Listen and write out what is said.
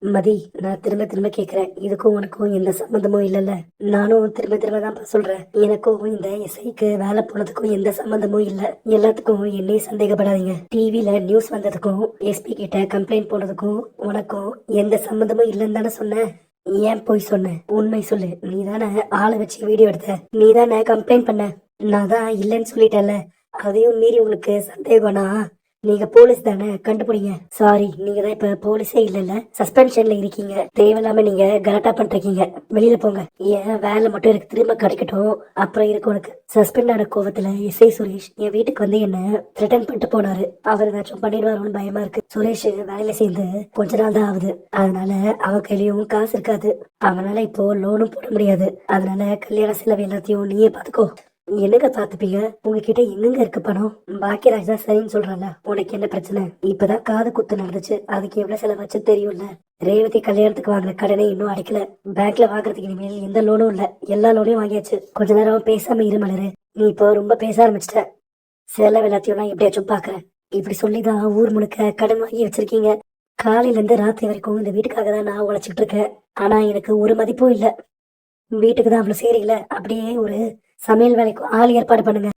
மதி, நான் திரும்ப திரும்ப கேக்குறேன், இதுக்கும் உனக்கும் எந்த சம்மந்தமும் இல்லைல்ல? நானும் திரும்ப திரும்ப தான் சொல்றேன், எனக்கும் இந்த எஸ்ஐக்கு வேலை போனதுக்கும் எந்த சம்மந்தமும் இல்ல. எல்லாத்துக்கும் என்னையும் சந்தேகப்படாதீங்க. டிவில நியூஸ் வந்ததுக்கும் எஸ்பி கிட்ட கம்ப்ளைண்ட் போனதுக்கும் உனக்கும் எந்த சம்மந்தமும் இல்லைன்னு தானே சொன்னேன். ஏன் போய் சொன்ன? உண்மை சொல்லு. நீ தானே ஆளை வச்சு வீடியோ எடுத்த, நீ தானே கம்ப்ளைண்ட் பண்ண. நான் தான் இல்லைன்னு சொல்லிட்டேன்ல. அதையும் மீறி உங்களுக்கு சந்தேகம்னா நீங்க போலீஸ் தானே, கண்டுபிடிங்க. சாரி, நீங்க தான் இப்ப போலீஸே இல்ல, சஸ்பென்ஷன்ல இருக்கீங்க. தேவையில்லாம நீங்க கலாட்டா பண்றீங்க. வெளியில போங்க. ஏன் வேலை மட்டும் எனக்கு திரும்ப கிடைக்கட்டும், அப்புறம் இருக்கு உனக்கு. சஸ்பெண்ட் ஆன கோவத்துல எஸ்ஐ சுரேஷ் என் வீட்டுக்கு வந்து என்ன த்ரெட்டன் பண்ணிட்டு போனாரு. அவர் ஏதாச்சும் பண்ணிடுவாரோன்னு பயமா இருக்கு. சுரேஷ் வேலையில சேர்ந்து கொஞ்ச நாள் தான் ஆகுது. அதனால அவன் கையிலயும் காசு இருக்காது. அவனால இப்போ லோனும் போட முடியாது. அதனால கல்யாண செலவு எல்லாத்தையும் நீயே பாத்துக்கோ. என்னங்க பாத்துப்பீங்க? உங்ககிட்ட எங்கெங்க இருக்கு பணம்? பாக்கியராஜ் தான் சரின்னு சொல்றல. உனக்கு என்ன பிரச்சனை? இப்பதான் காது குத்து நடந்துச்சு, அதுக்கு எவ்வளவு செலவாச்சு தெரியும்ல. ரேவதி கல்யாணத்துக்கு வாங்கின கடனை இன்னும் அடைக்கல. பேங்க்ல வாங்குறதுக்கு இனிமேல் எந்த லோனும் இல்ல. எல்லா லோனையும் வாங்கியாச்சு. கொஞ்ச நேரம் பேசாம இருமலரு. நீ இப்போ ரொம்ப பேச ஆரம்பிச்சிட்ட. செலவு எல்லாத்தையும் நான் எப்படியாச்சும் பாக்குறேன். இப்படி சொல்லிதான் ஊர் முழுக்க கடன் வாங்கி வச்சிருக்கீங்க. காலையில இருந்து ராத்திரி வரைக்கும் இந்த வீட்டுக்காக தான் நான் உழைச்சிட்டு இருக்கேன். ஆனா எனக்கு ஒரு மதிப்பும் இல்ல. வீட்டுக்கு தான் அவ்வளவு செய்றீங்களே, அப்படியே ஒரு சமையல் வேலைக்கு ஆள் ஏற்பாடு பண்ணுங்க.